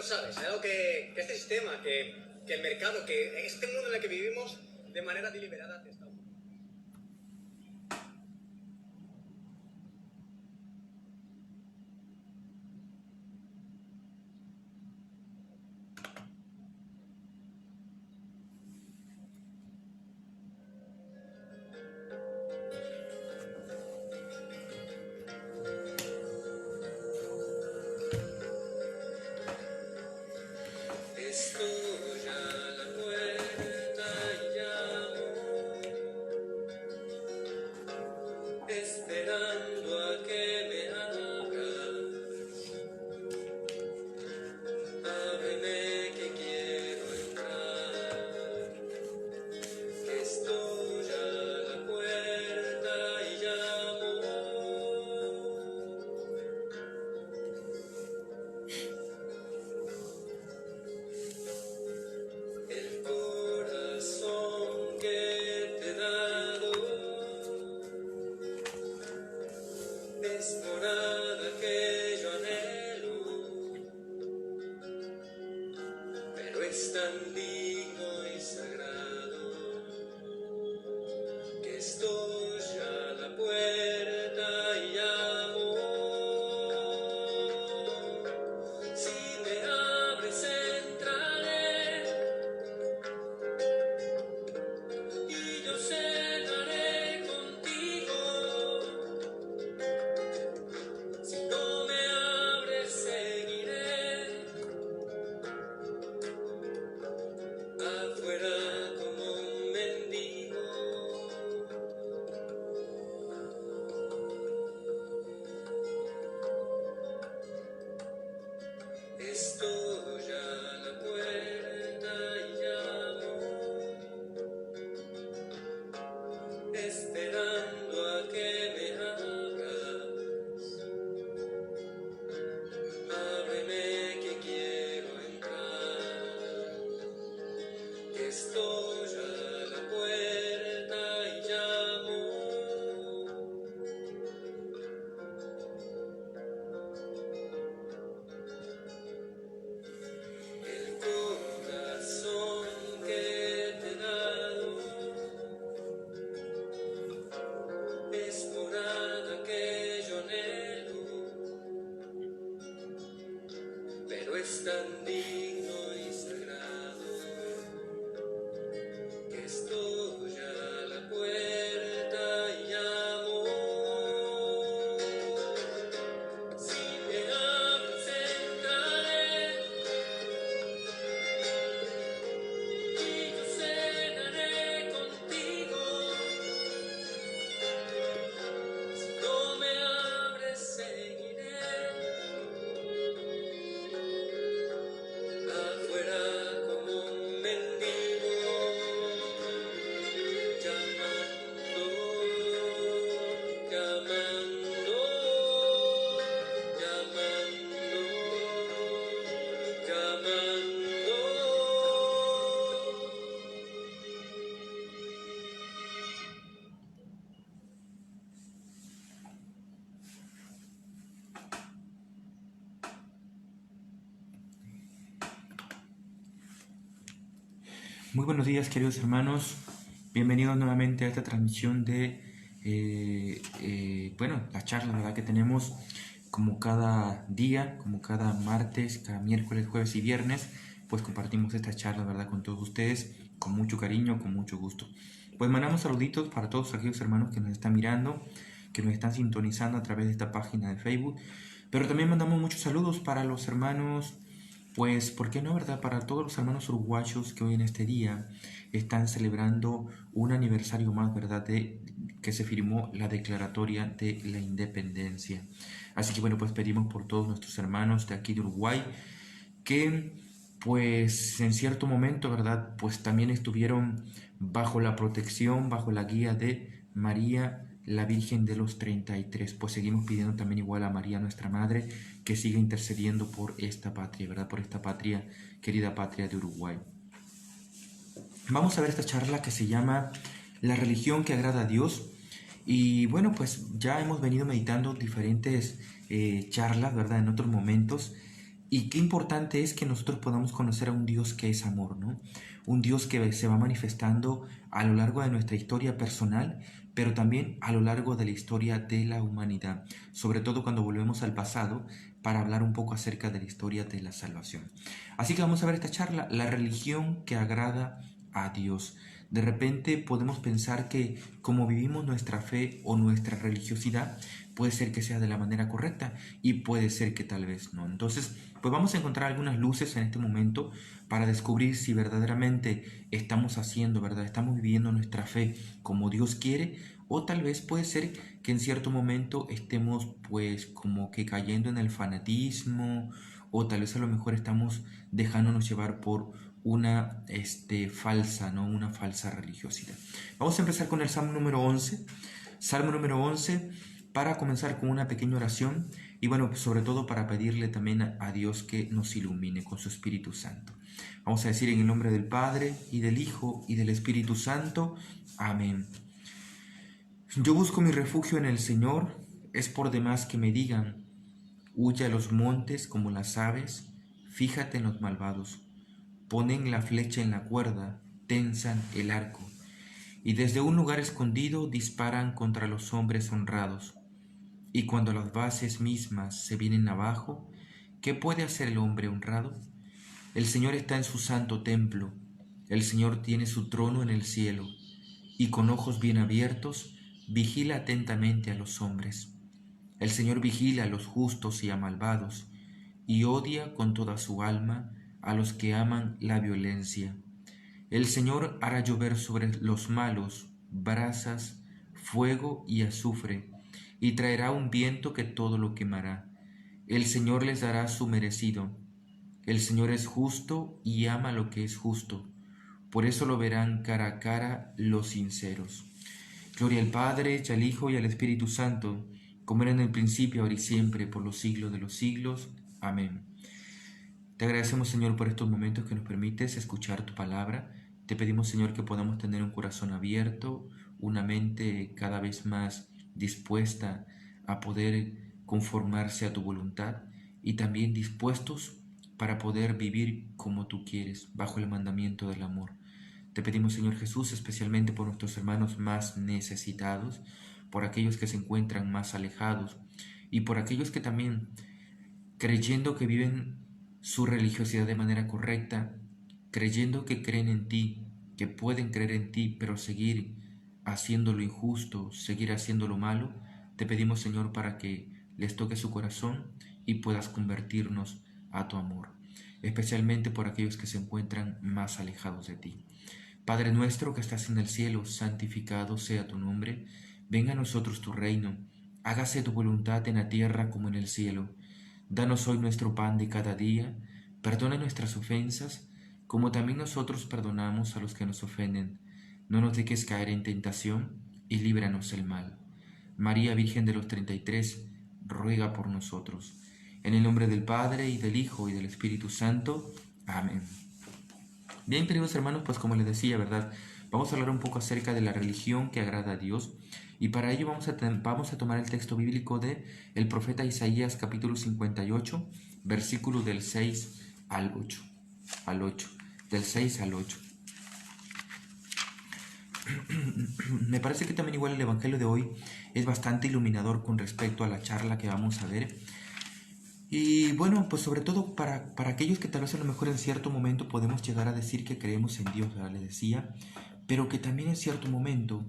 no sabes, hay algo que este sistema, que el mercado, que este mundo en el que vivimos de manera deliberada te está... Estoy a la puerta y llamo, esperando a que me abras. Ábreme que quiero entrar, que estoy a la puerta y llamo. El corazón que te he dado es morada que yo anhelo, pero es tan digno y sagrado que estoy a la puerta y llamo. Si me abres entraré y yo cenaré contigo. Si no me abres seguiré afuera como un mendigo. Estoy a la puerta y llamo, esperando a que me abras. Ábreme que quiero entrar, que estoy a la puerta y llamo. El corazón que te he dado es morada que yo anhelo, pero es tan digno y sagrado que estoy a la puerta y llamo. Si me abres entraré y yo cenaré contigo. Si no me abres seguiré afuera como un mendigo, llamando, llamando, llamando, llamando. Muy buenos días, queridos hermanos. Bienvenidos nuevamente a esta transmisión de, la charla, ¿verdad?, que tenemos como cada día, como cada martes, cada miércoles, jueves y viernes. Pues compartimos esta charla, ¿verdad?, con todos ustedes, con mucho cariño, con mucho gusto. Pues mandamos saluditos para todos aquellos hermanos que nos están mirando, que nos están sintonizando a través de esta página de Facebook. Pero también mandamos muchos saludos para los hermanos, pues, ¿por qué no, verdad? Para todos los hermanos uruguayos que hoy en este día están celebrando un aniversario más, ¿verdad?, de que se firmó la declaratoria de la independencia. Así que bueno, pues pedimos por todos nuestros hermanos de aquí de Uruguay que, pues, en cierto momento, ¿verdad?, pues también estuvieron bajo la protección, bajo la guía de María, la Virgen de los 33. Pues seguimos pidiendo también igual a María, nuestra Madre, que siga intercediendo por esta patria, ¿verdad?, por esta patria, querida patria de Uruguay. Vamos a ver esta charla que se llama La religión que agrada a Dios. Y bueno, pues ya hemos venido meditando diferentes charlas, ¿verdad?, en otros momentos. Y qué importante es que nosotros podamos conocer a un Dios que es amor, ¿no? Un Dios que se va manifestando a lo largo de nuestra historia personal, pero también a lo largo de la historia de la humanidad, sobre todo cuando volvemos al pasado para hablar un poco acerca de la historia de la salvación. Así que vamos a ver esta charla, la religión que agrada a Dios. De repente podemos pensar que como vivimos nuestra fe o nuestra religiosidad, puede ser que sea de la manera correcta y puede ser que tal vez no. Entonces, pues vamos a encontrar algunas luces en este momento para descubrir si verdaderamente estamos haciendo, ¿verdad? Estamos viviendo nuestra fe como Dios quiere, o tal vez puede ser que en cierto momento estemos pues como que cayendo en el fanatismo, o tal vez a lo mejor estamos dejándonos llevar por una falsa, ¿no? Una falsa religiosidad. Vamos a empezar con el Salmo número 11. Salmo número 11, para comenzar con una pequeña oración y bueno, sobre todo para pedirle también a Dios que nos ilumine con su Espíritu Santo. Vamos a decir en el nombre del Padre y del Hijo y del Espíritu Santo. Amén. Yo busco mi refugio en el Señor, es por demás que me digan, huye a los montes como las aves, fíjate en los malvados, ponen la flecha en la cuerda, tensan el arco, y desde un lugar escondido disparan contra los hombres honrados. Y cuando las bases mismas se vienen abajo, ¿qué puede hacer el hombre honrado? El Señor está en su santo templo, el Señor tiene su trono en el cielo, y con ojos bien abiertos vigila atentamente a los hombres. El Señor vigila a los justos y a malvados, y odia con toda su alma a los que aman la violencia. El Señor hará llover sobre los malos brasas, fuego y azufre, y traerá un viento que todo lo quemará. El Señor les dará su merecido. El Señor es justo y ama lo que es justo. Por eso lo verán cara a cara los sinceros. Gloria al Padre, y al Hijo, y al Espíritu Santo, como era en el principio, ahora y siempre, por los siglos de los siglos. Amén. Te agradecemos, Señor, por estos momentos que nos permites escuchar tu palabra. Te pedimos, Señor, que podamos tener un corazón abierto, una mente cada vez más dispuesta a poder conformarse a tu voluntad y también dispuestos para poder vivir como tú quieres, bajo el mandamiento del amor. Te pedimos, Señor Jesús, especialmente por nuestros hermanos más necesitados, por aquellos que se encuentran más alejados y por aquellos que también, creyendo que viven su religiosidad de manera correcta, creyendo que creen en ti, que pueden creer en ti, pero seguir haciendo lo injusto, seguir haciendo lo malo, te pedimos, Señor, para que les toque su corazón y puedas convertirnos a tu amor, especialmente por aquellos que se encuentran más alejados de ti. Padre nuestro que estás en el cielo, santificado sea tu nombre, venga a nosotros tu reino, hágase tu voluntad en la tierra como en el cielo. Danos hoy nuestro pan de cada día, perdona nuestras ofensas, como también nosotros perdonamos a los que nos ofenden. No nos dejes caer en tentación, y líbranos del mal. María Virgen de los 33, ruega por nosotros. En el nombre del Padre, y del Hijo, y del Espíritu Santo. Amén. Bien, queridos hermanos, pues como les decía, ¿verdad? Vamos a hablar un poco acerca de la religión que agrada a Dios. Y para ello vamos a tomar el texto bíblico de el profeta Isaías capítulo 58, versículo del 6 al 8. Del 6 al 8. Me parece que también igual el evangelio de hoy es bastante iluminador con respecto a la charla que vamos a ver. Y bueno, pues sobre todo para aquellos que tal vez a lo mejor en cierto momento podemos llegar a decir que creemos en Dios, ¿verdad? Le decía, pero que también en cierto momento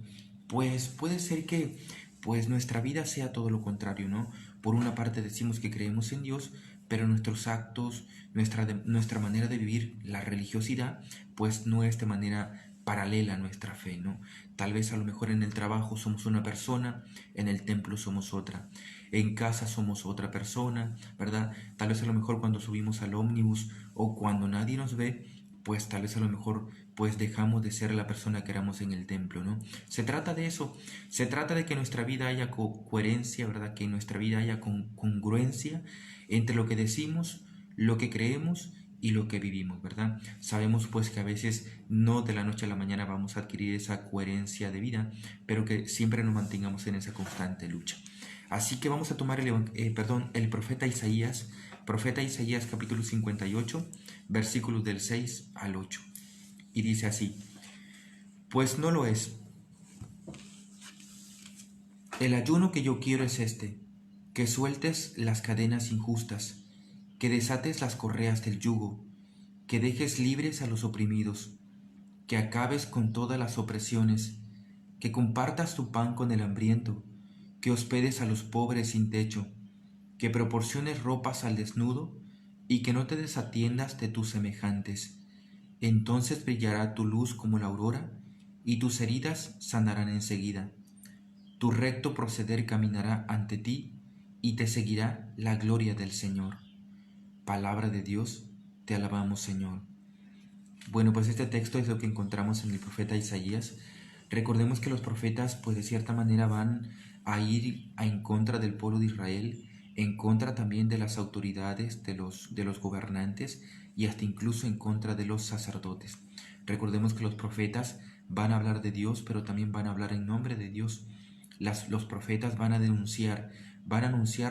pues puede ser que pues nuestra vida sea todo lo contrario, ¿no? Por una parte decimos que creemos en Dios, pero nuestros actos, nuestra manera de vivir la religiosidad, pues no es de manera paralela a nuestra fe, ¿no? Tal vez a lo mejor en el trabajo somos una persona, en el templo somos otra, en casa somos otra persona, ¿verdad? Tal vez a lo mejor cuando subimos al ómnibus o cuando nadie nos ve, pues tal vez a lo mejor pues dejamos de ser la persona que éramos en el templo, ¿no? Se trata de eso, se trata de que en nuestra vida haya coherencia, ¿verdad? Que en nuestra vida haya congruencia entre lo que decimos, lo que creemos y lo que vivimos, ¿verdad? Sabemos pues que a veces no de la noche a la mañana vamos a adquirir esa coherencia de vida, pero que siempre nos mantengamos en esa constante lucha. Así que vamos a tomar el profeta Isaías Profeta Isaías capítulo 58, versículos del 6 al 8. Y dice así: pues no lo es. El ayuno que yo quiero es este, que sueltes las cadenas injustas, que desates las correas del yugo, que dejes libres a los oprimidos, que acabes con todas las opresiones, que compartas tu pan con el hambriento, que hospedes a los pobres sin techo, que proporciones ropas al desnudo y que no te desatiendas de tus semejantes. Entonces brillará tu luz como la aurora y tus heridas sanarán enseguida. Tu recto proceder caminará ante ti y te seguirá la gloria del Señor. Palabra de Dios, te alabamos, Señor. Bueno, pues este texto es lo que encontramos en el profeta Isaías. Recordemos que los profetas, pues de cierta manera van a ir en contra del pueblo de Israel, en contra también de las autoridades, de los gobernantes y hasta incluso en contra de los sacerdotes. Recordemos que los profetas van a hablar de Dios, pero también van a hablar en nombre de Dios. Los profetas van a anunciar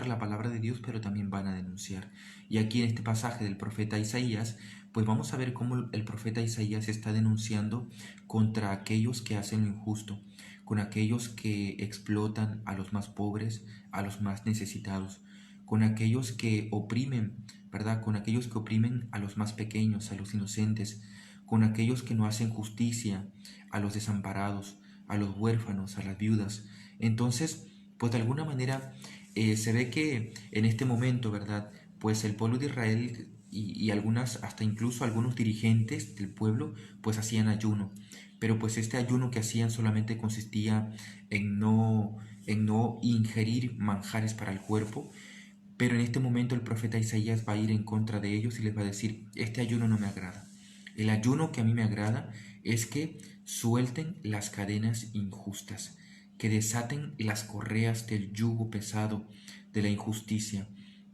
la palabra de Dios, pero también van a denunciar. Y aquí en este pasaje del profeta Isaías, pues vamos a ver cómo el profeta Isaías está denunciando contra aquellos que hacen lo injusto, con aquellos que explotan a los más pobres, a los más necesitados, con aquellos que oprimen, ¿verdad? Con aquellos que oprimen a los más pequeños, a los inocentes, con aquellos que no hacen justicia a los desamparados, a los huérfanos, a las viudas. Entonces, pues de alguna manera se ve que en este momento, ¿verdad? Pues el pueblo de Israel y hasta incluso algunos dirigentes del pueblo, pues hacían ayuno. Pero pues este ayuno que hacían solamente consistía en no ingerir manjares para el cuerpo. Pero en este momento el profeta Isaías va a ir en contra de ellos y les va a decir: este ayuno no me agrada. El ayuno que a mí me agrada es que suelten las cadenas injustas, que desaten las correas del yugo pesado de la injusticia,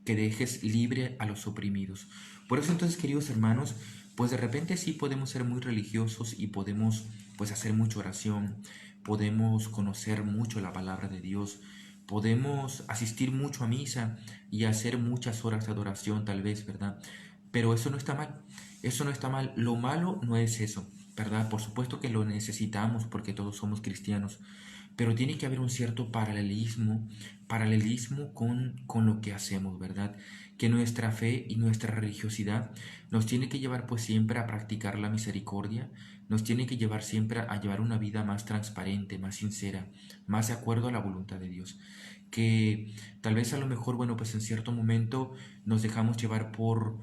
que dejes libre a los oprimidos. Por eso entonces, queridos hermanos, pues de repente sí podemos ser muy religiosos y podemos pues hacer mucha oración, podemos conocer mucho la palabra de Dios, podemos asistir mucho a misa y hacer muchas horas de adoración tal vez, ¿verdad? Pero eso no está mal, eso no está mal. Lo malo no es eso, ¿verdad? Por supuesto que lo necesitamos porque todos somos cristianos, pero tiene que haber un cierto paralelismo con lo que hacemos, ¿verdad? Que nuestra fe y nuestra religiosidad nos tiene que llevar pues siempre a practicar la misericordia, nos tiene que llevar siempre a llevar una vida más transparente, más sincera, más de acuerdo a la voluntad de Dios. Que tal vez a lo mejor, bueno, pues en cierto momento nos dejamos llevar por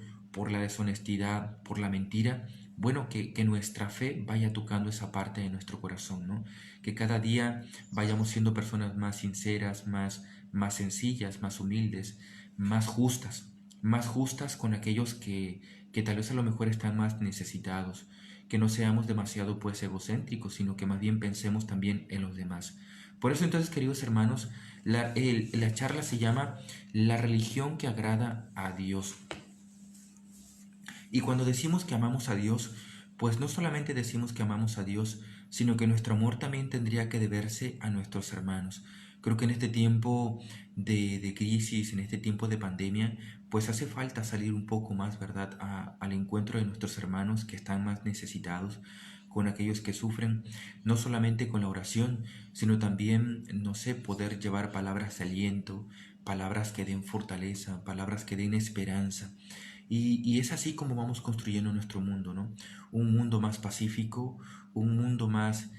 la deshonestidad, por la mentira. Bueno, que nuestra fe vaya tocando esa parte de nuestro corazón, ¿no? Que cada día vayamos siendo personas más sinceras, más sencillas, más humildes, más justas con aquellos que tal vez a lo mejor están más necesitados, que no seamos demasiado pues egocéntricos, sino que más bien pensemos también en los demás. Por eso entonces, queridos hermanos, la charla se llama La religión que agrada a Dios. Y cuando decimos que amamos a Dios, pues no solamente decimos que amamos a Dios, sino que nuestro amor también tendría que deberse a nuestros hermanos. Creo que en este tiempo de crisis, en este tiempo de pandemia, pues hace falta salir un poco más, ¿verdad?, al encuentro de nuestros hermanos que están más necesitados, con aquellos que sufren, no solamente con la oración, sino también, no sé, poder llevar palabras de aliento, palabras que den fortaleza, palabras que den esperanza. Y es así como vamos construyendo nuestro mundo, ¿no? Un mundo más pacífico, un mundo más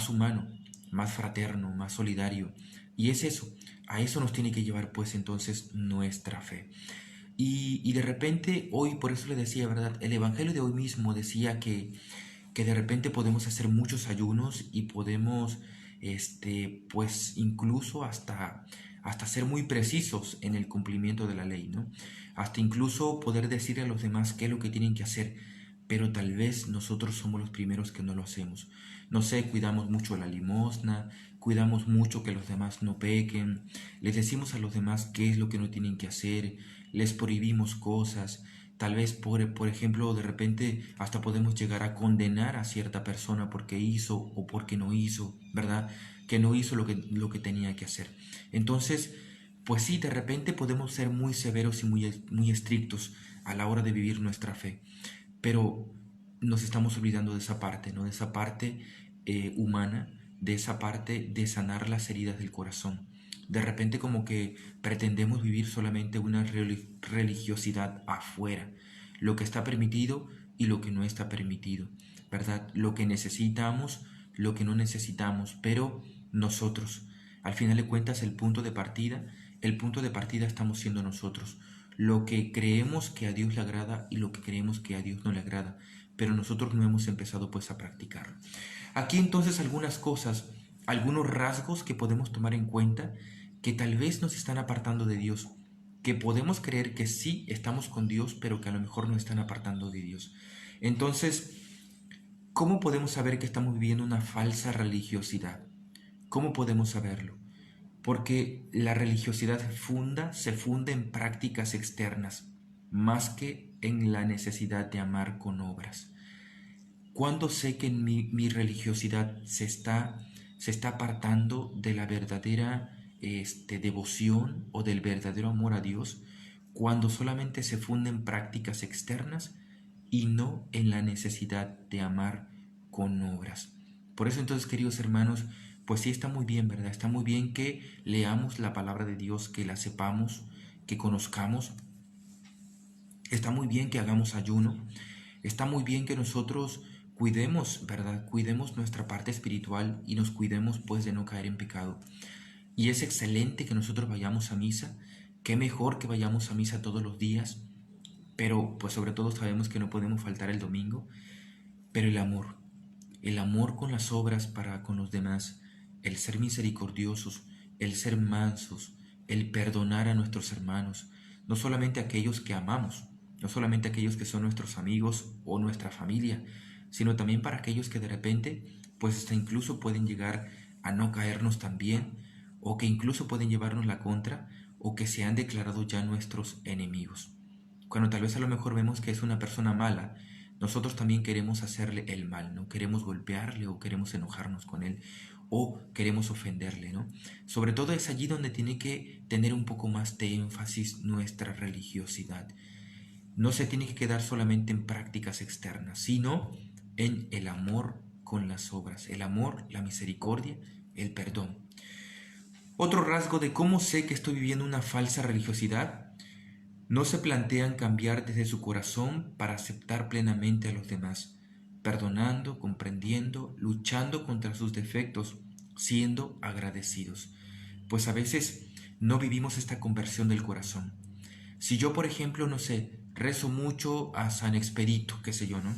humano, más fraterno, más solidario. Y es eso, a eso nos tiene que llevar pues entonces nuestra fe. Y de repente hoy, por eso le decía, ¿verdad? El Evangelio de hoy mismo decía que de repente podemos hacer muchos ayunos y podemos, pues incluso hasta ser muy precisos en el cumplimiento de la ley, ¿no? Hasta incluso poder decirle a los demás qué es lo que tienen que hacer, pero tal vez nosotros somos los primeros que no lo hacemos. No sé, cuidamos mucho la limosna, cuidamos mucho que los demás no pequen, les decimos a los demás qué es lo que no tienen que hacer, les prohibimos cosas. Tal vez, por ejemplo, de repente hasta podemos llegar a condenar a cierta persona porque hizo o porque no hizo, ¿verdad? Que no hizo lo que tenía que hacer. Entonces, pues sí, de repente podemos ser muy severos y muy estrictos a la hora de vivir nuestra fe, pero nos estamos olvidando de esa parte, ¿no? De esa parte humana, de esa parte de sanar las heridas del corazón. De repente como que pretendemos vivir solamente una religiosidad afuera, lo que está permitido y lo que no está permitido, ¿verdad? Lo que necesitamos, lo que no necesitamos, pero nosotros, al final de cuentas, el punto de partida estamos siendo nosotros, lo que creemos que a Dios le agrada y lo que creemos que a Dios no le agrada, pero nosotros no hemos empezado pues a practicarlo. Aquí entonces algunas cosas, algunos rasgos que podemos tomar en cuenta que tal vez nos están apartando de Dios, que podemos creer que sí estamos con Dios, pero que a lo mejor nos están apartando de Dios. Entonces, ¿cómo podemos saber que estamos viviendo una falsa religiosidad? ¿Cómo podemos saberlo? Porque la religiosidad se funda en prácticas externas, más que en la necesidad de amar con obras. ¿Cuándo sé que mi religiosidad se está apartando de la verdadera devoción o del verdadero amor a Dios? Cuando solamente se funda en prácticas externas y no en la necesidad de amar con obras. Por eso entonces, queridos hermanos, pues sí está muy bien, ¿verdad? Está muy bien que leamos la palabra de Dios, que la sepamos, que conozcamos. Está muy bien que hagamos ayuno. Está muy bien que nosotros cuidemos, ¿verdad? Cuidemos nuestra parte espiritual y nos cuidemos pues de no caer en pecado. Y es excelente que nosotros vayamos a misa. Qué mejor que vayamos a misa todos los días. Pero pues sobre todo sabemos que no podemos faltar el domingo. Pero el amor con las obras para con los demás, el ser misericordiosos, el ser mansos, el perdonar a nuestros hermanos, no solamente aquellos que amamos, no solamente aquellos que son nuestros amigos o nuestra familia, sino también para aquellos que de repente, pues hasta incluso pueden llegar a no caernos tan bien, o que incluso pueden llevarnos la contra, o que se han declarado ya nuestros enemigos. Cuando tal vez a lo mejor vemos que es una persona mala, nosotros también queremos hacerle el mal, ¿no? Queremos golpearle o queremos enojarnos con él o queremos ofenderle, ¿no? Sobre todo es allí donde tiene que tener un poco más de énfasis nuestra religiosidad. No se tiene que quedar solamente en prácticas externas, sino en el amor con las obras, el amor, la misericordia, el perdón. Otro rasgo de cómo sé que estoy viviendo una falsa religiosidad: no se plantean cambiar desde su corazón para aceptar plenamente a los demás, perdonando, comprendiendo, luchando contra sus defectos, siendo agradecidos. Pues a veces no vivimos esta conversión del corazón. Si yo, por ejemplo, no sé, rezo mucho a San Expedito, qué sé yo, ¿no?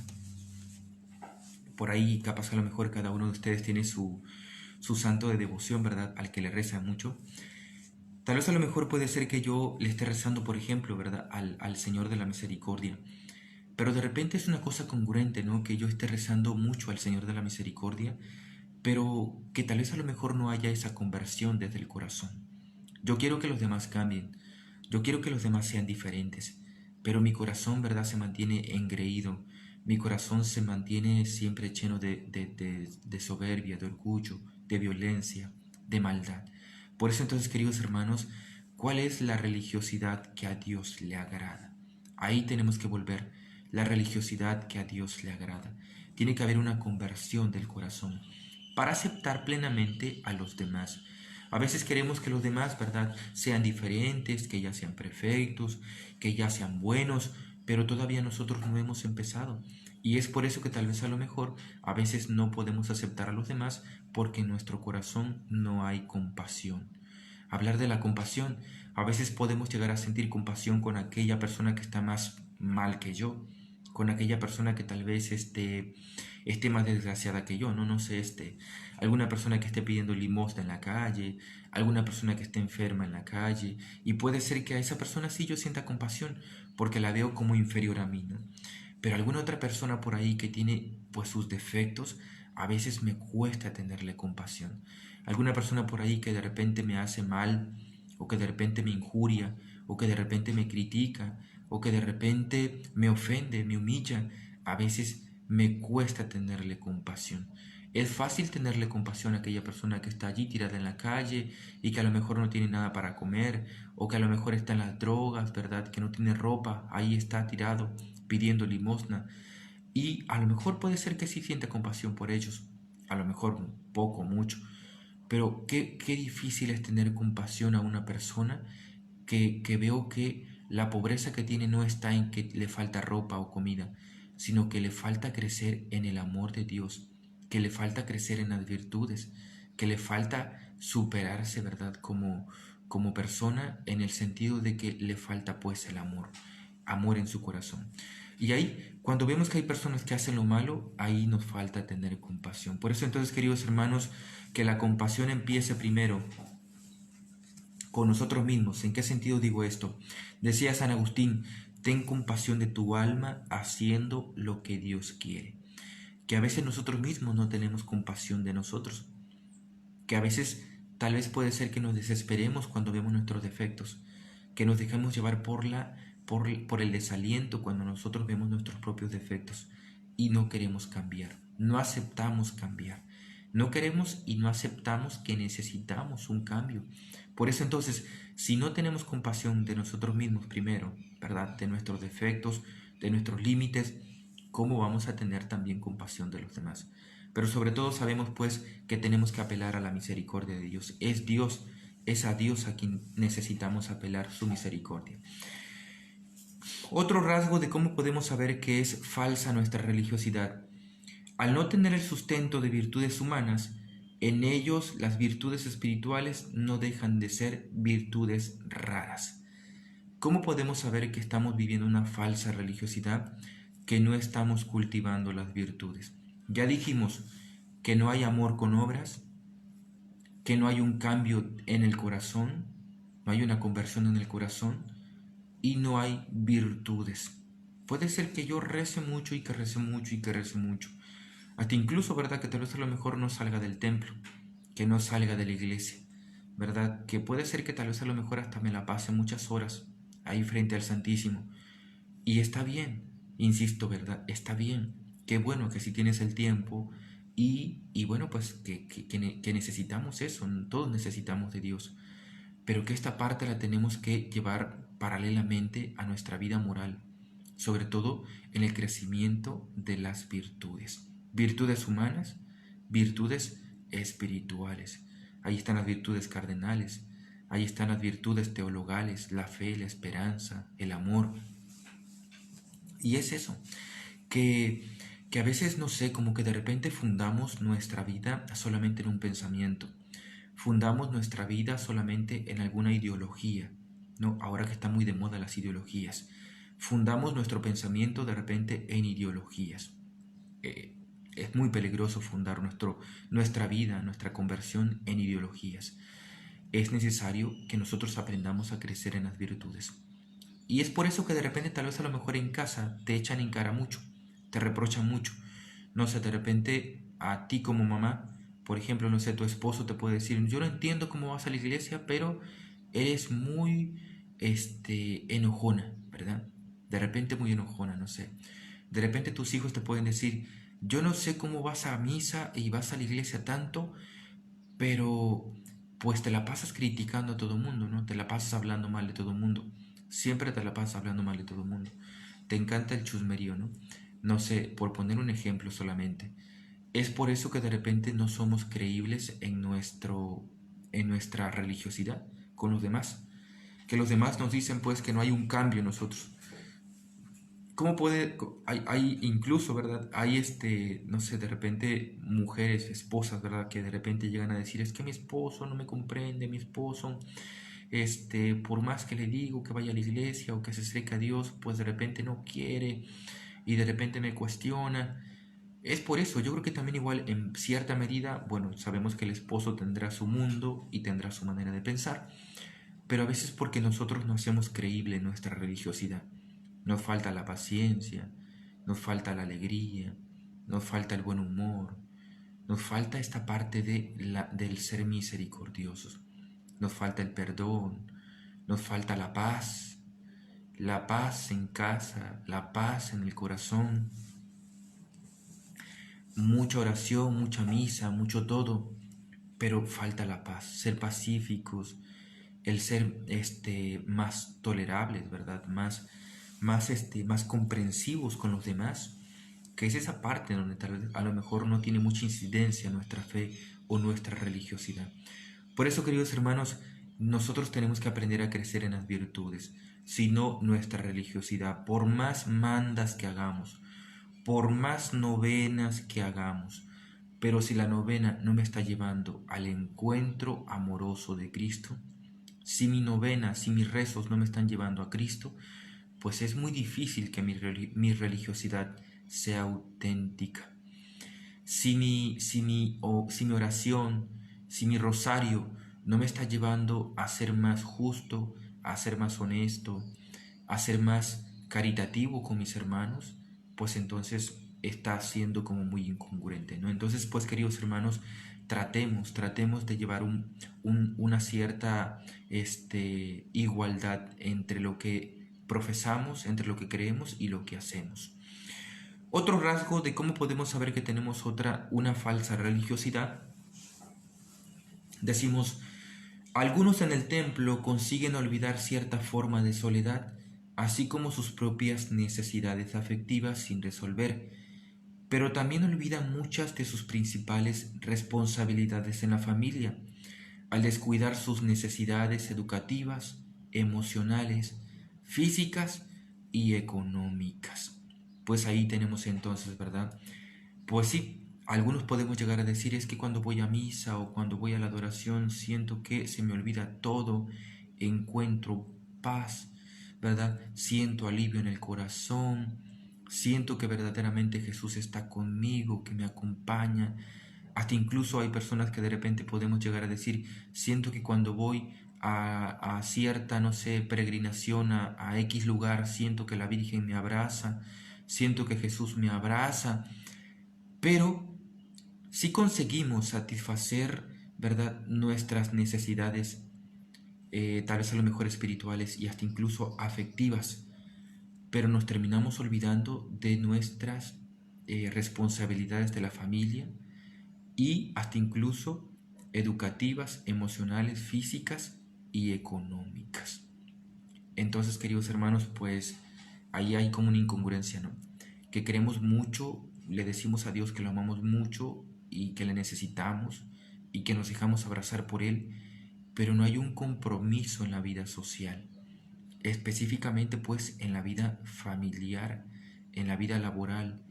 Por ahí capaz a lo mejor cada uno de ustedes tiene su santo de devoción, ¿verdad? Al que le reza mucho. Tal vez a lo mejor puede ser que yo le esté rezando, por ejemplo, ¿verdad? Al Señor de la Misericordia. Pero de repente es una cosa congruente, ¿no? Que yo esté rezando mucho al Señor de la Misericordia, pero que tal vez a lo mejor no haya esa conversión desde el corazón. Yo quiero que los demás cambien, yo quiero que los demás sean diferentes, pero mi corazón, ¿verdad? Se mantiene engreído, mi corazón se mantiene siempre lleno de soberbia, de orgullo, de violencia, de maldad. Por eso entonces, queridos hermanos, ¿cuál es la religiosidad que a Dios le agrada? Ahí tenemos que volver, la religiosidad que a Dios le agrada. Tiene que haber una conversión del corazón para aceptar plenamente a los demás. A veces queremos que los demás, ¿verdad?, sean diferentes, que ya sean perfectos, que ya sean buenos, pero todavía nosotros no hemos empezado. Y es por eso que tal vez a lo mejor a veces no podemos aceptar a los demás, porque en nuestro corazón no hay compasión. Hablar de la compasión, a veces podemos llegar a sentir compasión con aquella persona que está más mal que yo, con aquella persona que tal vez esté más desgraciada que yo, no sé, alguna persona que esté pidiendo limosna en la calle, alguna persona que esté enferma en la calle, y puede ser que a esa persona sí yo sienta compasión, porque la veo como inferior a mí, ¿no? Pero alguna otra persona por ahí que tiene pues sus defectos, a veces me cuesta tenerle compasión. Alguna persona por ahí que de repente me hace mal, o que de repente me injuria, o que de repente me critica, o que de repente me ofende, me humilla, a veces me cuesta tenerle compasión. Es fácil tenerle compasión a aquella persona que está allí tirada en la calle y que a lo mejor no tiene nada para comer, o que a lo mejor está en las drogas, ¿verdad? Que no tiene ropa, ahí está tirado pidiendo limosna. Y a lo mejor puede ser que sí sienta compasión por ellos, a lo mejor poco, mucho, pero qué difícil es tener compasión a una persona que veo que la pobreza que tiene no está en que le falta ropa o comida, sino que le falta crecer en el amor de Dios, que le falta crecer en las virtudes, que le falta superarse, ¿verdad? Como persona, en el sentido de que le falta pues el amor, amor en su corazón. Y ahí, cuando vemos que hay personas que hacen lo malo, ahí nos falta tener compasión. Por eso entonces, queridos hermanos, que la compasión empiece primero con nosotros mismos. ¿En qué sentido digo esto? Decía San Agustín, ten compasión de tu alma haciendo lo que Dios quiere. Que a veces nosotros mismos no tenemos compasión de nosotros. Que a veces tal vez puede ser que nos desesperemos cuando vemos nuestros defectos. Que nos dejemos llevar por el desaliento cuando nosotros vemos nuestros propios defectos. Y no queremos cambiar. No aceptamos cambiar. No queremos y no aceptamos que necesitamos un cambio. Por eso entonces, si no tenemos compasión de nosotros mismos primero, ¿verdad? De nuestros defectos, de nuestros límites, ¿cómo vamos a tener también compasión de los demás? Pero sobre todo sabemos pues que tenemos que apelar a la misericordia de Dios. Es Dios, es a Dios a quien necesitamos apelar su misericordia. Otro rasgo de cómo podemos saber que es falsa nuestra religiosidad. Al no tener el sustento de virtudes humanas, en ellos las virtudes espirituales no dejan de ser virtudes raras. ¿Cómo podemos saber que estamos viviendo una falsa religiosidad? Que no estamos cultivando las virtudes. Ya dijimos que no hay amor con obras, que no hay un cambio en el corazón, no hay una conversión en el corazón y no hay virtudes. Puede ser que yo rece mucho y que rece mucho y que rece mucho. Hasta incluso, ¿verdad? Que tal vez a lo mejor no salga del templo, que no salga de la iglesia, ¿verdad? Que puede ser que tal vez a lo mejor hasta me la pase muchas horas ahí frente al Santísimo. Y está bien, insisto, ¿verdad? Está bien. Qué bueno que si tienes el tiempo y bueno, pues que necesitamos eso, todos necesitamos de Dios. Pero que esta parte la tenemos que llevar paralelamente a nuestra vida moral, sobre todo en el crecimiento de las virtudes. Virtudes humanas, virtudes espirituales. Ahí están las virtudes cardenales, ahí están las virtudes teologales, la fe, la esperanza, el amor. Y es eso, que a veces, no sé, como que de repente fundamos nuestra vida solamente en un pensamiento, fundamos nuestra vida solamente en alguna ideología, ¿no? Ahora que están muy de moda las ideologías, fundamos nuestro pensamiento de repente en ideologías. Es muy peligroso fundar nuestra vida, nuestra conversión en ideologías. Es necesario que nosotros aprendamos a crecer en las virtudes. Y es por eso que de repente tal vez a lo mejor en casa te echan en cara mucho, te reprochan mucho. No sé, de repente a ti como mamá, por ejemplo, no sé, tu esposo te puede decir, yo no entiendo cómo vas a la iglesia, pero eres muy enojona, ¿verdad? De repente muy enojona, no sé. De repente tus hijos te pueden decir, yo no sé cómo vas a misa y vas a la iglesia tanto, pero pues te la pasas criticando a todo el mundo, ¿no? Te la pasas hablando mal de todo el mundo. Siempre te la pasas hablando mal de todo el mundo. Te encanta el chusmerío, ¿no? No sé, por poner un ejemplo solamente. Es por eso que de repente no somos creíbles en nuestra religiosidad con los demás. Que los demás nos dicen pues que no hay un cambio en nosotros. ¿Cómo puede, hay incluso, ¿verdad? Hay no sé, de repente mujeres, esposas, ¿verdad? Que de repente llegan a decir, es que mi esposo no me comprende, mi esposo, por más que le digo que vaya a la iglesia o que se acerque a Dios, pues de repente no quiere y de repente me cuestiona. Es por eso, yo creo que también igual en cierta medida, bueno, sabemos que el esposo tendrá su mundo y tendrá su manera de pensar, pero a veces porque nosotros no hacemos creíble nuestra religiosidad. Nos falta la paciencia, nos falta la alegría, nos falta el buen humor, nos falta esta parte del ser misericordiosos, nos falta el perdón, nos falta la paz en casa, la paz en el corazón. mucha oración, mucha misa, mucho todo, pero falta la paz, ser pacíficos, el ser más tolerables, ¿verdad? Más comprensivos con los demás, que es esa parte donde tal vez a lo mejor no tiene mucha incidencia nuestra fe o nuestra religiosidad. Por eso, queridos hermanos, nosotros tenemos que aprender a crecer en las virtudes, si no nuestra religiosidad, por más mandas que hagamos, por más novenas que hagamos, pero si la novena no me está llevando al encuentro amoroso de Cristo, si mi novena, si mis rezos no me están llevando a Cristo, pues es muy difícil que mi religiosidad sea auténtica. Si mi oración, si mi rosario no me está llevando a ser más justo, a ser más honesto, a ser más caritativo con mis hermanos, pues entonces está siendo como muy incongruente, ¿no? Entonces, pues queridos hermanos, tratemos de llevar una cierta igualdad entre lo que profesamos, entre lo que creemos y lo que hacemos. Otro rasgo de cómo podemos saber que tenemos una falsa religiosidad, decimos, algunos en el templo consiguen olvidar cierta forma de soledad, así como sus propias necesidades afectivas sin resolver, pero también olvidan muchas de sus principales responsabilidades en la familia, al descuidar sus necesidades educativas, emocionales, físicas y económicas. Pues ahí tenemos entonces, ¿verdad? Pues sí, algunos podemos llegar a decir es que cuando voy a misa o cuando voy a la adoración siento que se me olvida todo, encuentro paz, ¿verdad? Siento alivio en el corazón, siento que verdaderamente Jesús está conmigo, que me acompaña. Hasta incluso hay personas que de repente podemos llegar a decir, siento que cuando voy a cierta, no sé, peregrinación a X lugar, siento que la Virgen me abraza, siento que Jesús me abraza, pero si conseguimos satisfacer, ¿verdad?, nuestras necesidades, tal vez a lo mejor espirituales y hasta incluso afectivas, pero nos terminamos olvidando de nuestras responsabilidades de la familia y hasta incluso educativas, emocionales, físicas y económicas. Entonces, queridos hermanos, pues ahí hay como una incongruencia, ¿no? Que queremos mucho, le decimos a Dios que lo amamos mucho y que le necesitamos y que nos dejamos abrazar por Él, pero no hay un compromiso en la vida social, específicamente pues en la vida familiar, en la vida laboral.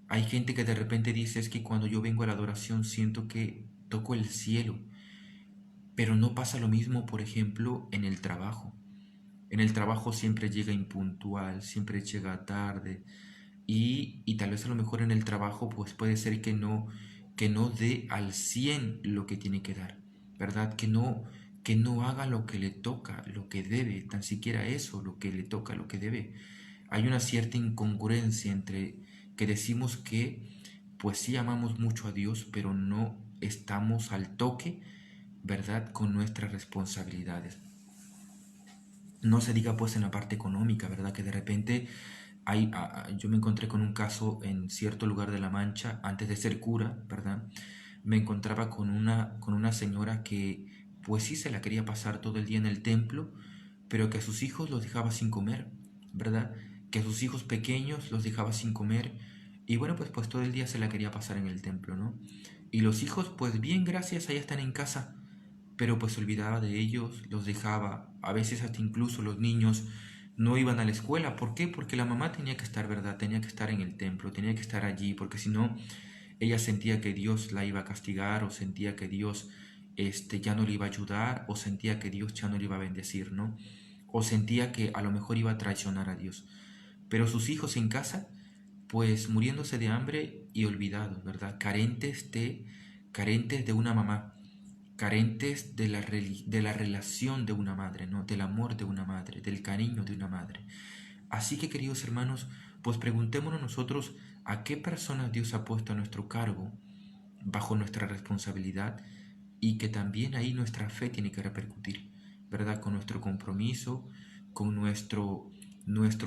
Hay gente que de repente dice es que cuando yo vengo a la adoración siento que toco el cielo, pero no pasa lo mismo, por ejemplo, en el trabajo. En el trabajo siempre llega impuntual, siempre llega tarde y tal vez a lo mejor en el trabajo pues puede ser que no dé al 100 lo que tiene que dar, ¿verdad? Que no haga lo que le toca, lo que debe, tan siquiera eso, lo que le toca, lo que debe. Hay una cierta incongruencia entre que decimos que pues sí amamos mucho a Dios, pero no estamos al toque, ¿verdad?, con nuestras responsabilidades. No se diga pues en la parte económica, ¿verdad? Que de repente yo me encontré con un caso en cierto lugar de La Mancha, antes de ser cura, ¿verdad? Me encontraba con una señora que pues sí se la quería pasar todo el día en el templo, pero que a sus hijos los dejaba sin comer, ¿verdad? Que a sus hijos pequeños los dejaba sin comer y bueno, pues todo el día se la quería pasar en el templo, ¿no? Y los hijos, pues bien, gracias, allá están en casa, pero pues se olvidaba de ellos, los dejaba, a veces hasta incluso los niños no iban a la escuela. ¿Por qué? Porque la mamá tenía que estar, ¿verdad? Tenía que estar en el templo, tenía que estar allí, porque si no, ella sentía que Dios la iba a castigar o sentía que Dios ya no le iba a ayudar o sentía que Dios ya no le iba a bendecir, ¿no? O sentía que a lo mejor iba a traicionar a Dios. Pero sus hijos en casa, pues muriéndose de hambre y olvidados, ¿verdad? Carentes de una mamá, carentes de la relación de una madre, ¿no? Del amor de una madre, del cariño de una madre. Así que, queridos hermanos, pues preguntémonos nosotros a qué personas Dios ha puesto a nuestro cargo, bajo nuestra responsabilidad, y que también ahí nuestra fe tiene que repercutir, ¿verdad? Con nuestro compromiso, con nuestro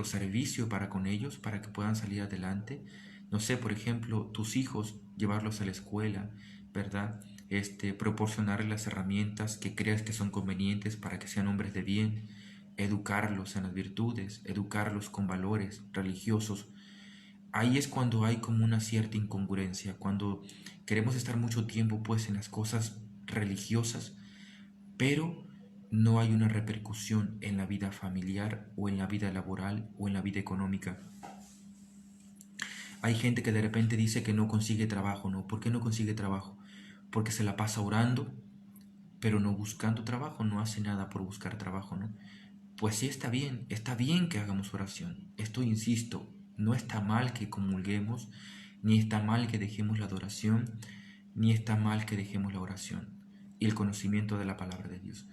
servicio para con ellos, para que puedan salir adelante, No sé, por ejemplo, tus hijos, llevarlos a la escuela, ¿verdad? Proporcionarles las herramientas que creas que son convenientes para que sean hombres de bien, educarlos en las virtudes, educarlos con valores religiosos. Ahí es cuando hay como una cierta incongruencia, cuando queremos estar mucho tiempo pues en las cosas religiosas, pero no hay una repercusión en la vida familiar o en la vida laboral o en la vida económica. Hay gente que de repente dice que no consigue trabajo, ¿no? ¿Por qué no consigue trabajo? Porque se la pasa orando, pero no buscando trabajo, no hace nada por buscar trabajo, ¿no? Pues sí, está bien que hagamos oración. Esto, insisto, no está mal que comulguemos, ni está mal que dejemos la adoración, ni está mal que dejemos la oración y el conocimiento de la palabra de Dios.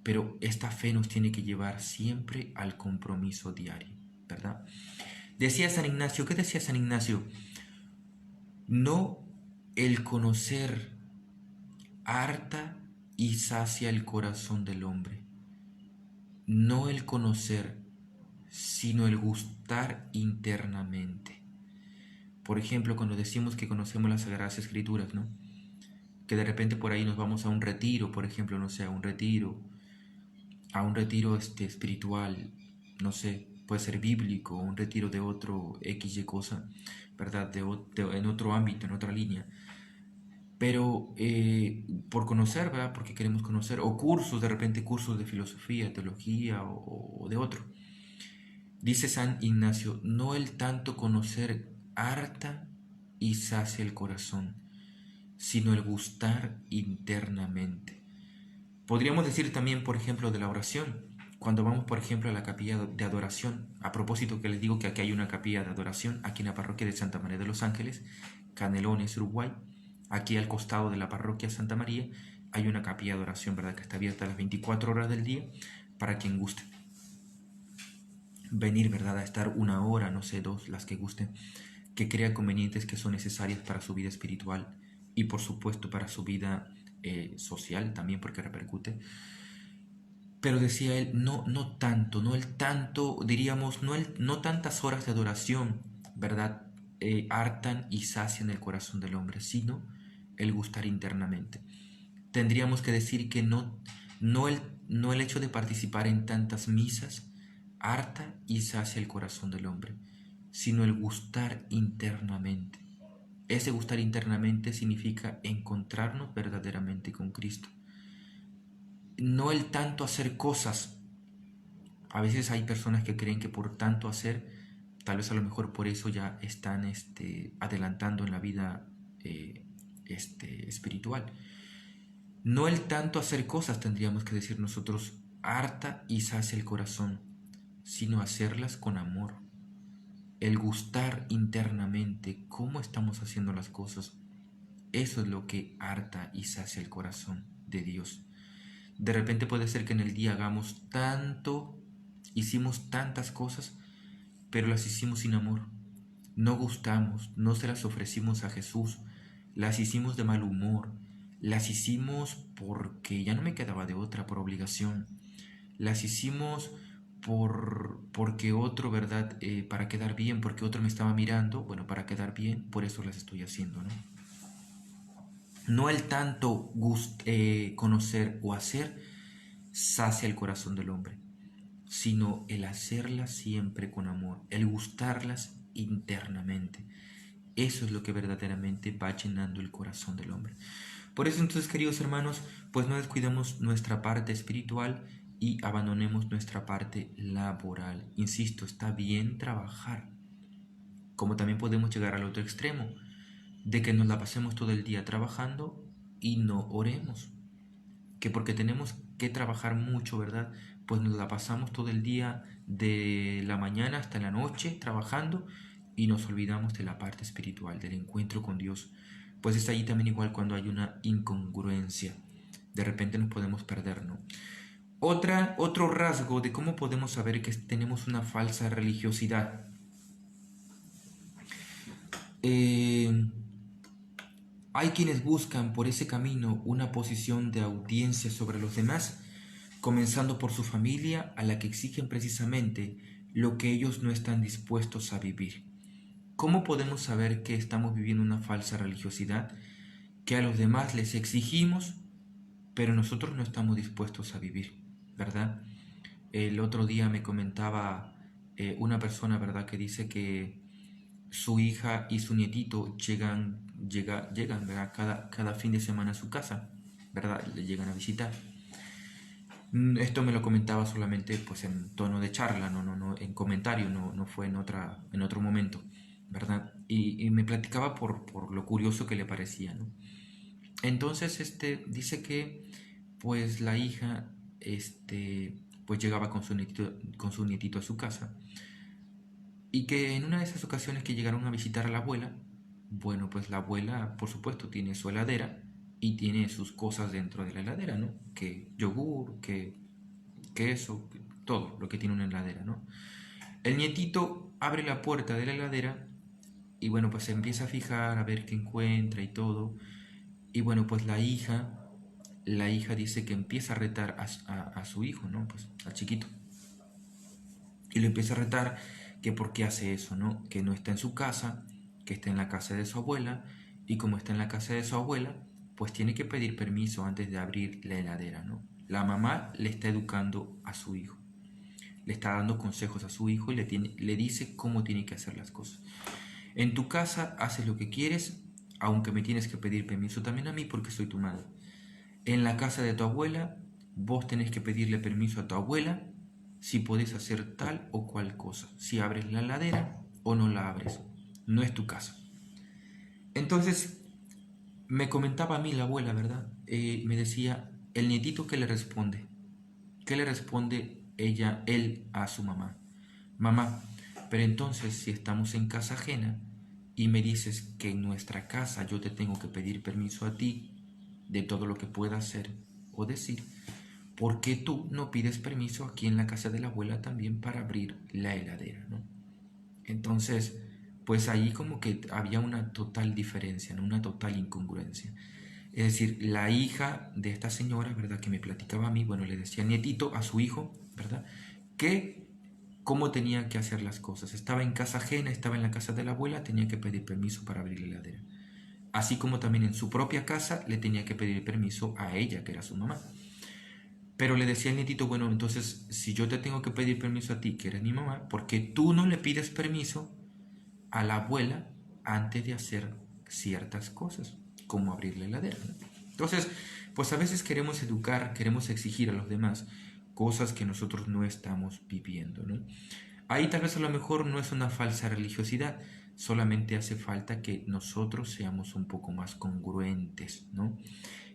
Pero esta fe nos tiene que llevar siempre al compromiso diario, ¿verdad? Decía San Ignacio, ¿qué decía San Ignacio? No el conocer harta y sacia el corazón del hombre. No el conocer, sino el gustar internamente. Por ejemplo, cuando decimos que conocemos las Sagradas Escrituras, ¿no? Que de repente por ahí nos vamos a un retiro, por ejemplo, no sé, a un retiro espiritual, no sé, puede ser bíblico, un retiro de otro XY cosa, ¿verdad? En otro ámbito, en otra línea. Pero por conocer, ¿verdad? Porque queremos conocer, o cursos, de repente cursos de filosofía, teología o de otro. Dice San Ignacio, no el tanto conocer harta y sacia el corazón, sino el gustar internamente. Podríamos decir también, por ejemplo, de la oración. Cuando vamos, por ejemplo, a la capilla de adoración, a propósito que les digo que aquí hay una capilla de adoración, aquí en la parroquia de Santa María de los Ángeles, Canelones, Uruguay, aquí al costado de la parroquia Santa María, hay una capilla de adoración, ¿verdad? Que está abierta las 24 horas del día para quien guste venir, ¿verdad? A estar 1 hora, no sé, 2, las que gusten, que crea convenientes que son necesarias para su vida espiritual y por supuesto para su vida social también, porque repercute. Pero decía él, no tanto, diríamos, no tantas horas de adoración, ¿verdad? Hartan y sacian el corazón del hombre, sino el gustar internamente. Tendríamos que decir que no el hecho de participar en tantas misas harta y sacia el corazón del hombre, sino el gustar internamente. Ese gustar internamente significa encontrarnos verdaderamente con Cristo. No el tanto hacer cosas. A veces hay personas que creen que por tanto hacer, tal vez a lo mejor por eso ya están adelantando en la vida espiritual. No el tanto hacer cosas, tendríamos que decir nosotros, harta y sacia el corazón, sino hacerlas con amor. El gustar internamente cómo estamos haciendo las cosas, eso es lo que harta y sacia el corazón de Dios. De repente puede ser que en el día hicimos tantas cosas, pero las hicimos sin amor. No gustamos, no se las ofrecimos a Jesús, las hicimos de mal humor, las hicimos porque ya no me quedaba de otra, por obligación, las hicimos porque otro, ¿verdad? Para quedar bien, porque otro me estaba mirando, bueno, para quedar bien, por eso las estoy haciendo, ¿no? No el tanto conocer o hacer sacia el corazón del hombre, sino el hacerlas siempre con amor, el gustarlas internamente. Eso es lo que verdaderamente va llenando el corazón del hombre. Por eso entonces, queridos hermanos, pues no descuidemos nuestra parte espiritual y abandonemos nuestra parte laboral. Insisto, está bien trabajar, como también podemos llegar al otro extremo, de que nos la pasemos todo el día trabajando y no oremos. Que porque tenemos que trabajar mucho, ¿verdad? Pues nos la pasamos todo el día de la mañana hasta la noche trabajando y nos olvidamos de la parte espiritual, del encuentro con Dios. Pues es ahí también igual cuando hay una incongruencia. De repente nos podemos perder, ¿no? Otro rasgo de cómo podemos saber que tenemos una falsa religiosidad. Hay quienes buscan por ese camino una posición de audiencia sobre los demás, comenzando por su familia, a la que exigen precisamente lo que ellos no están dispuestos a vivir. ¿cómo podemos saber que estamos viviendo una falsa religiosidad? Que a los demás les exigimos, pero nosotros no estamos dispuestos a vivir, ¿verdad? El otro día me comentaba una persona, ¿verdad?, que dice que su hija y su nietito llegan, ¿verdad?, cada fin de semana a su casa, ¿verdad? Le llegan a visitar. Esto me lo comentaba solamente pues en tono de charla, no en comentario, no fue en otro momento, ¿verdad? Y me platicaba por lo curioso que le parecía, ¿no? Entonces, dice que pues la hija, pues llegaba con su nietito a su casa, y que en una de esas ocasiones que llegaron a visitar a la abuela, bueno, pues la abuela, por supuesto, tiene su heladera y tiene sus cosas dentro de la heladera, ¿no? Que yogur, que queso, todo lo que tiene una heladera, ¿no? El nietito abre la puerta de la heladera y bueno, pues se empieza a fijar a ver qué encuentra y todo. Y bueno, pues la hija dice que empieza a retar a su hijo, ¿no? Pues al chiquito. Y le empieza a retar que por qué hace eso, ¿no? Que no está en su casa, que está en la casa de su abuela, y como está en la casa de su abuela, pues tiene que pedir permiso antes de abrir la heladera, ¿no? La mamá le está educando a su hijo, le está dando consejos a su hijo y le dice cómo tiene que hacer las cosas. En tu casa haces lo que quieres, aunque me tienes que pedir permiso también a mí porque soy tu madre. En la casa de tu abuela, vos tenés que pedirle permiso a tu abuela si podés hacer tal o cual cosa, si abres la heladera o no la abres. No es tu casa. Entonces, me comentaba a mí la abuela, ¿verdad? Me decía, el nietito, ¿qué le responde? ¿Qué le responde él a su mamá? Mamá, pero entonces si estamos en casa ajena y me dices que en nuestra casa yo te tengo que pedir permiso a ti de todo lo que pueda hacer o decir, ¿por qué tú no pides permiso aquí en la casa de la abuela también para abrir la heladera, ¿no? Entonces, pues ahí como que había una total diferencia, ¿no? Una total incongruencia. Es decir, la hija de esta señora, ¿verdad?, que me platicaba a mí, bueno, le decía nietito a su hijo, ¿verdad?, que cómo tenía que hacer las cosas. Estaba en casa ajena, estaba en la casa de la abuela, tenía que pedir permiso para abrir la heladera. Así como también en su propia casa le tenía que pedir permiso a ella, que era su mamá. Pero le decía al nietito, bueno, entonces si yo te tengo que pedir permiso a ti, que eres mi mamá, ¿por qué tú no le pides permiso a la abuela antes de hacer ciertas cosas, como abrir la heladera, ¿no? Entonces, pues a veces queremos educar, queremos exigir a los demás cosas que nosotros no estamos viviendo, ¿no? Ahí tal vez a lo mejor no es una falsa religiosidad, solamente hace falta que nosotros seamos un poco más congruentes, ¿no?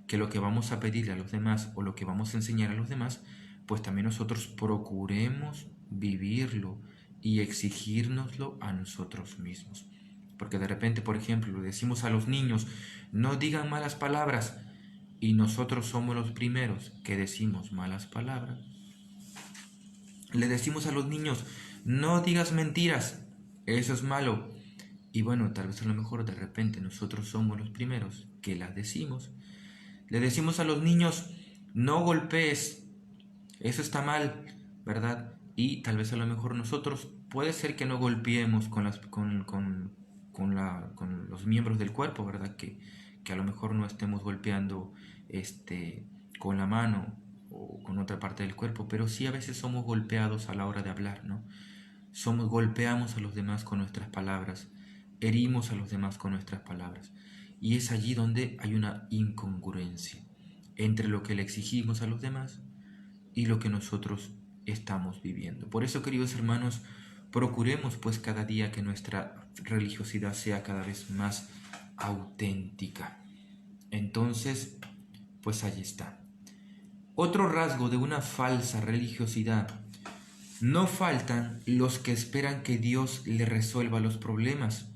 Que lo que vamos a pedirle a los demás o lo que vamos a enseñar a los demás, pues también nosotros procuremos vivirlo y exigírnoslo a nosotros mismos. Porque de repente, por ejemplo, le decimos a los niños, no digan malas palabras, y nosotros somos los primeros que decimos malas palabras. Le decimos a los niños, no digas mentiras, eso es malo. Y bueno, tal vez a lo mejor de repente nosotros somos los primeros que las decimos. Le decimos a los niños, no golpees, eso está mal, ¿verdad? Y tal vez a lo mejor nosotros, puede ser que no golpeemos con los miembros del cuerpo, ¿verdad? Que a lo mejor no estemos golpeando con la mano o con otra parte del cuerpo, pero sí a veces somos golpeados a la hora de hablar, ¿no? Golpeamos a los demás con nuestras palabras, herimos a los demás con nuestras palabras. Y es allí donde hay una incongruencia entre lo que le exigimos a los demás y lo que nosotros estamos viviendo. Por eso, queridos hermanos, procuremos pues cada día que nuestra religiosidad sea cada vez más auténtica. Entonces, pues ahí está. Otro rasgo de una falsa religiosidad: no faltan los que esperan que Dios le resuelva los problemas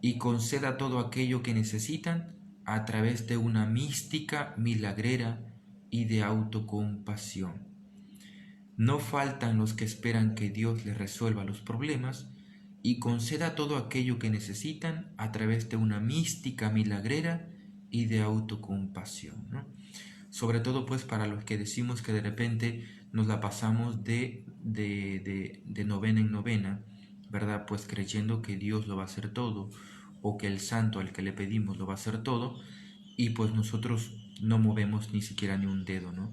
y conceda todo aquello que necesitan a través de una mística milagrera y de autocompasión. No faltan los que esperan que Dios les resuelva los problemas y conceda todo aquello que necesitan a través de una mística milagrera y de autocompasión, ¿no? Sobre todo pues para los que decimos que de repente nos la pasamos de novena en novena, ¿verdad? Pues creyendo que Dios lo va a hacer todo, o que el santo al que le pedimos lo va a hacer todo, y pues nosotros no movemos ni siquiera ni un dedo, ¿no?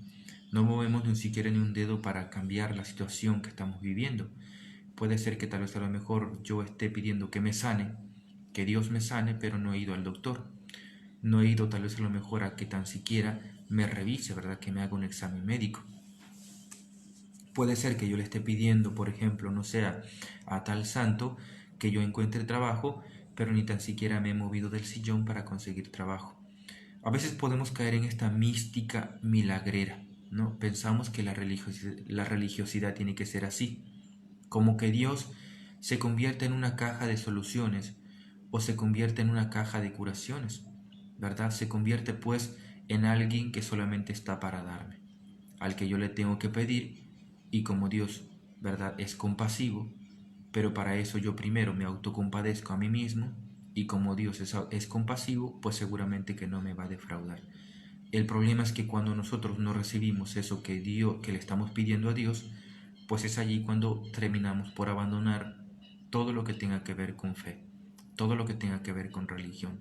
No movemos ni siquiera ni un dedo para cambiar la situación que estamos viviendo. Puede ser que tal vez a lo mejor yo esté pidiendo que me sane, que Dios me sane, pero no he ido al doctor. No he ido tal vez a lo mejor a que tan siquiera me revise, ¿verdad? Que me haga un examen médico. Puede ser que yo le esté pidiendo, por ejemplo, no sea a tal santo que yo encuentre trabajo, pero ni tan siquiera me he movido del sillón para conseguir trabajo. A veces podemos caer en esta mística milagrera, ¿no? Pensamos que la religiosidad tiene que ser así, como que Dios se convierte en una caja de soluciones o se convierte en una caja de curaciones, ¿verdad? Se convierte pues en alguien que solamente está para darme, al que yo le tengo que pedir, y como Dios, ¿verdad? Es compasivo, pero para eso yo primero me autocompadezco a mí mismo, y como Dios es compasivo, pues seguramente que no me va a defraudar. El problema es que cuando nosotros no recibimos eso que le estamos pidiendo a Dios, pues es allí cuando terminamos por abandonar todo lo que tenga que ver con fe, todo lo que tenga que ver con religión.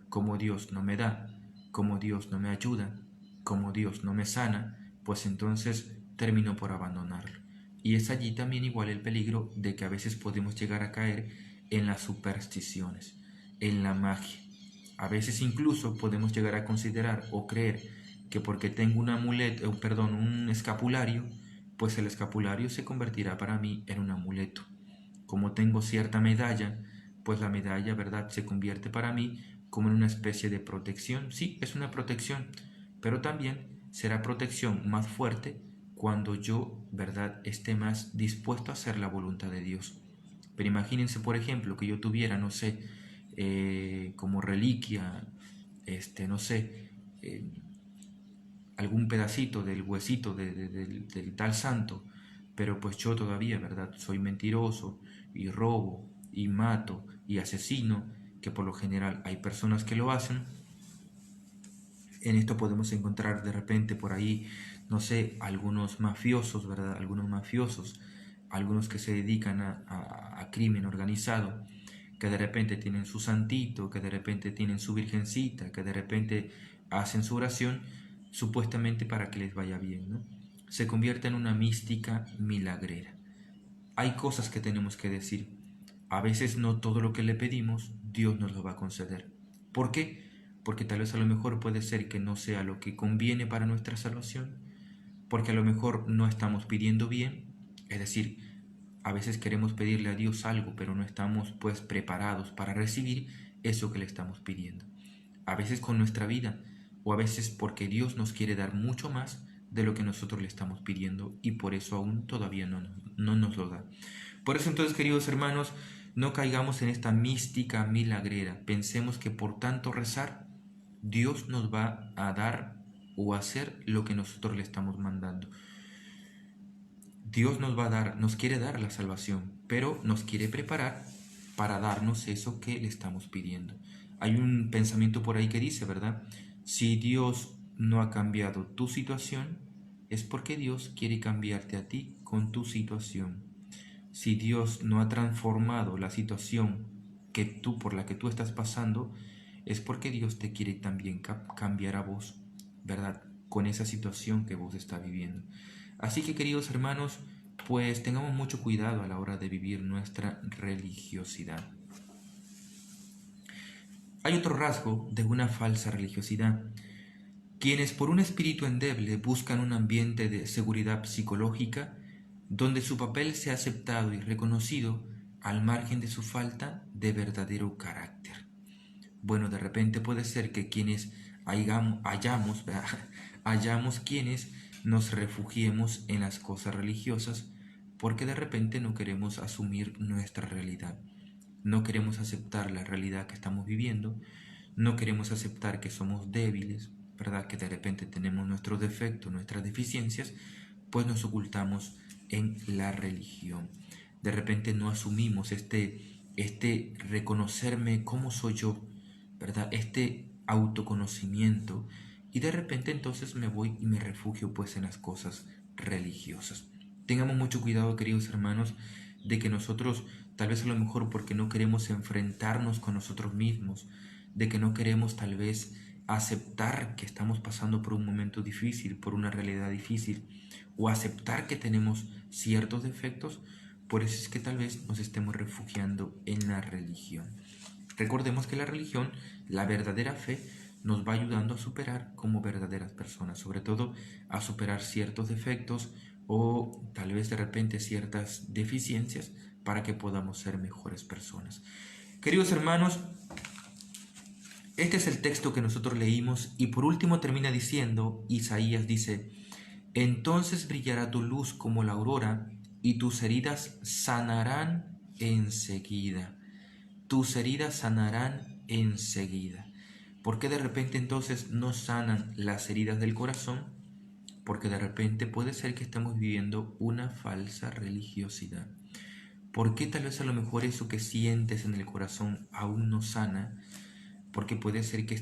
Como Dios no me da, como Dios no me ayuda, como Dios no me sana, pues entonces termino por abandonarlo. Y es allí también igual el peligro de que a veces podemos llegar a caer en las supersticiones, en la magia. A veces incluso podemos llegar a considerar o creer que porque tengo un amuleto, un escapulario, pues el escapulario se convertirá para mí en un amuleto. Como tengo cierta medalla, pues la medalla, ¿verdad?, se convierte para mí como en una especie de protección. Sí, es una protección, pero también será protección más fuerte cuando yo, ¿verdad?, esté más dispuesto a hacer la voluntad de Dios. Pero imagínense, por ejemplo, que yo tuviera, no sé, como reliquia, no sé, algún pedacito del huesito del tal santo, pero pues yo todavía, ¿verdad? Soy mentiroso y robo y mato y asesino, que por lo general hay personas que lo hacen. En esto podemos encontrar de repente por ahí, no sé, algunos mafiosos, ¿verdad? Algunos mafiosos, algunos que se dedican a crimen organizado, que de repente tienen su santito, que de repente tienen su virgencita, que de repente hacen su oración supuestamente para que les vaya bien, ¿no? Se convierte en una mística milagrera. Hay cosas que tenemos que decir. A veces no todo lo que le pedimos Dios nos lo va a conceder. ¿Por qué? Porque tal vez a lo mejor puede ser que no sea lo que conviene para nuestra salvación, porque a lo mejor no estamos pidiendo bien, es decir, a veces queremos pedirle a Dios algo, pero no estamos pues preparados para recibir eso que le estamos pidiendo. A veces con nuestra vida, o a veces porque Dios nos quiere dar mucho más de lo que nosotros le estamos pidiendo, y por eso aún todavía no nos lo da. Por eso entonces, queridos hermanos, no caigamos en esta mística milagrera. Pensemos que por tanto rezar, Dios nos va a dar o hacer lo que nosotros le estamos mandando. Dios nos va a dar, nos quiere dar la salvación, pero nos quiere preparar para darnos eso que le estamos pidiendo. Hay un pensamiento por ahí que dice, ¿verdad? Si Dios no ha cambiado tu situación, es porque Dios quiere cambiarte a ti con tu situación. Si Dios no ha transformado la situación por la que tú estás pasando, es porque Dios te quiere también cambiar a vos, ¿verdad? Con esa situación que vos estás viviendo. Así que, queridos hermanos, pues tengamos mucho cuidado a la hora de vivir nuestra religiosidad. Hay otro rasgo de una falsa religiosidad. Quienes por un espíritu endeble buscan un ambiente de seguridad psicológica donde su papel sea aceptado y reconocido al margen de su falta de verdadero carácter. Bueno, de repente puede ser que quienes hayamos quienes nos refugiemos en las cosas religiosas porque de repente no queremos asumir nuestra realidad. No queremos aceptar la realidad que estamos viviendo, no queremos aceptar que somos débiles, ¿verdad? Que de repente tenemos nuestros defectos, nuestras deficiencias, pues nos ocultamos en la religión. De repente no asumimos este reconocerme cómo soy yo, ¿verdad? Este autoconocimiento, y de repente entonces me voy y me refugio pues en las cosas religiosas. Tengamos mucho cuidado, queridos hermanos, de que nosotros tal vez a lo mejor porque no queremos enfrentarnos con nosotros mismos, de que no queremos tal vez aceptar que estamos pasando por un momento difícil, por una realidad difícil, o aceptar que tenemos ciertos defectos. Por eso es que tal vez nos estemos refugiando en la religión. Recordemos que la religión, la verdadera fe, nos va ayudando a superar como verdaderas personas, sobre todo a superar ciertos defectos o tal vez de repente ciertas deficiencias para que podamos ser mejores personas. Queridos hermanos, este es el texto que nosotros leímos y por último termina diciendo, Isaías dice, entonces brillará tu luz como la aurora y tus heridas sanarán enseguida. Tus heridas sanarán enseguida. ¿Por qué de repente entonces no sanan las heridas del corazón? Porque de repente puede ser que estemos viviendo una falsa religiosidad. ¿Por qué tal vez a lo mejor eso que sientes en el corazón aún no sana? Porque puede ser que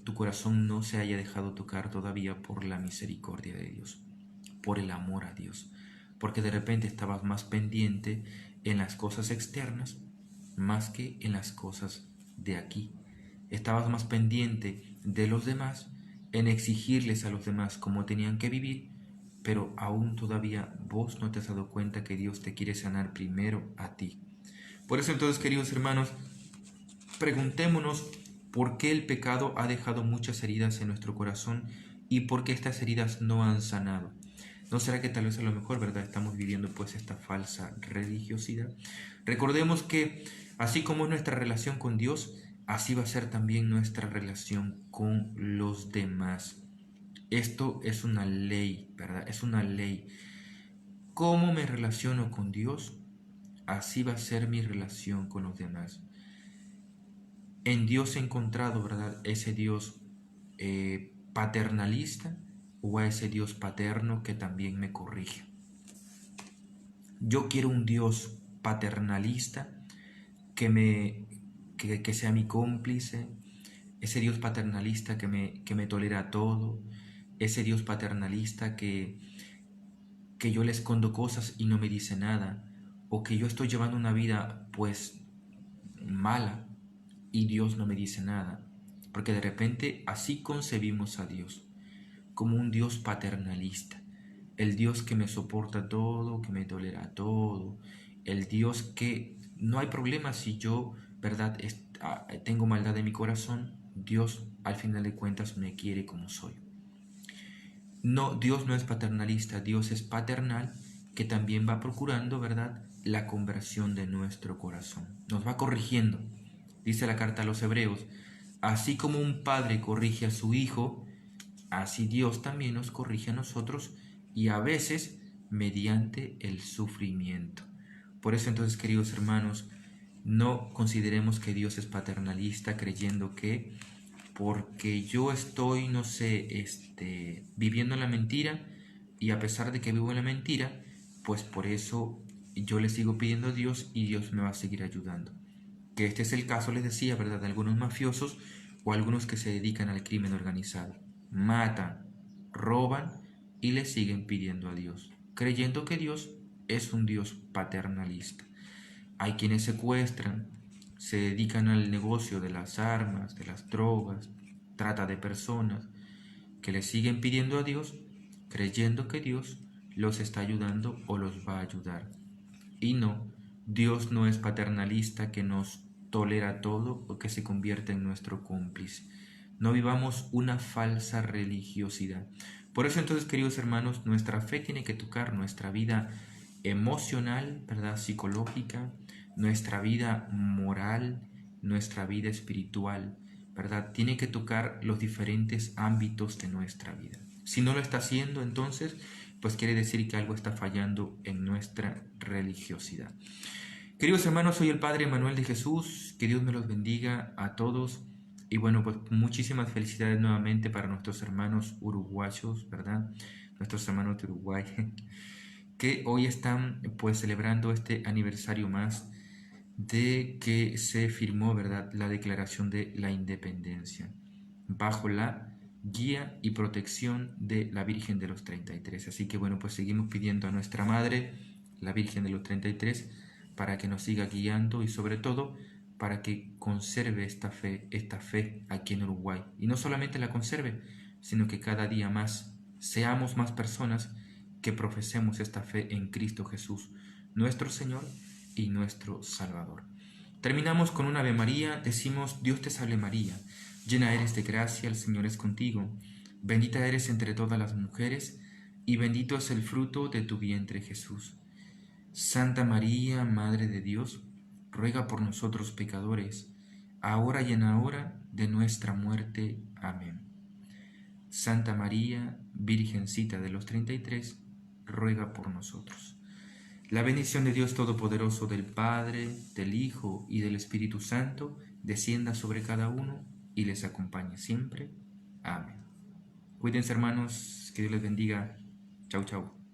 tu corazón no se haya dejado tocar todavía por la misericordia de Dios, por el amor a Dios. Porque de repente estabas más pendiente en las cosas externas más que en las cosas de aquí. Estabas más pendiente de los demás, en exigirles a los demás cómo tenían que vivir, pero aún todavía vos no te has dado cuenta que Dios te quiere sanar primero a ti. Por eso entonces, queridos hermanos, preguntémonos por qué el pecado ha dejado muchas heridas en nuestro corazón y por qué estas heridas no han sanado. ¿No será que tal vez a lo mejor, verdad, estamos viviendo pues esta falsa religiosidad? Recordemos que así como es nuestra relación con Dios, así va a ser también nuestra relación con los demás. Esto es una ley, ¿verdad? Es una ley. ¿Cómo me relaciono con Dios? Así va a ser mi relación con los demás. En Dios he encontrado, ¿verdad?, ese Dios paternalista o a ese Dios paterno que también me corrige. Yo quiero un Dios paternalista que sea mi cómplice, ese Dios paternalista que me tolera todo, ese Dios paternalista que yo le escondo cosas y no me dice nada, o que yo estoy llevando una vida pues mala y Dios no me dice nada, porque de repente así concebimos a Dios, como un Dios paternalista, el Dios que me soporta todo, que me tolera todo, el Dios que no hay problema si yo, ¿verdad?, tengo maldad en mi corazón, Dios al final de cuentas me quiere como soy. No, Dios no es paternalista, Dios es paternal, que también va procurando, ¿verdad?, la conversión de nuestro corazón. Nos va corrigiendo. Dice la carta a los Hebreos, así como un padre corrige a su hijo, así Dios también nos corrige a nosotros y a veces mediante el sufrimiento. Por eso entonces, queridos hermanos, no consideremos que Dios es paternalista creyendo que porque yo estoy, no sé, viviendo en la mentira y a pesar de que vivo en la mentira, pues por eso yo le sigo pidiendo a Dios y Dios me va a seguir ayudando. Que este es el caso, les decía, ¿verdad?, de algunos mafiosos o algunos que se dedican al crimen organizado. Matan, roban y le siguen pidiendo a Dios, creyendo que Dios es un Dios paternalista. Hay quienes secuestran, se dedican al negocio de las armas, de las drogas, trata de personas, que le siguen pidiendo a Dios, creyendo que Dios los está ayudando o los va a ayudar. Y no, Dios no es paternalista que nos tolera todo o que se convierte en nuestro cómplice. No vivamos una falsa religiosidad. Por eso entonces, queridos hermanos, nuestra fe tiene que tocar nuestra vida emocional, ¿verdad?, psicológica, nuestra vida moral, nuestra vida espiritual, ¿verdad? Tiene que tocar los diferentes ámbitos de nuestra vida. Si no lo está haciendo, entonces, pues quiere decir que algo está fallando en nuestra religiosidad. Queridos hermanos, soy el Padre Manuel de Jesús, que Dios me los bendiga a todos. Y bueno, pues muchísimas felicidades nuevamente para nuestros hermanos uruguayos, ¿verdad? Nuestros hermanos de Uruguay, que hoy están pues celebrando este aniversario más de que se firmó, ¿verdad?, la Declaración de la Independencia, bajo la guía y protección de la Virgen de los 33. Así que bueno, pues seguimos pidiendo a nuestra Madre, la Virgen de los 33, para que nos siga guiando y sobre todo para que conserve esta fe aquí en Uruguay. Y no solamente la conserve, sino que cada día más seamos más personas que profesemos esta fe en Cristo Jesús, nuestro Señor y nuestro Salvador. Terminamos con un Ave María, decimos: Dios te salve María, llena eres de gracia, el Señor es contigo, bendita eres entre todas las mujeres, y bendito es el fruto de tu vientre Jesús. Santa María, Madre de Dios, ruega por nosotros pecadores, ahora y en la hora de nuestra muerte. Amén. Santa María, Virgencita de los 33, ruega por nosotros. La bendición de Dios Todopoderoso, del Padre, del Hijo y del Espíritu Santo, descienda sobre cada uno y les acompañe siempre. Amén. Cuídense, hermanos, que Dios les bendiga. Chau, chau.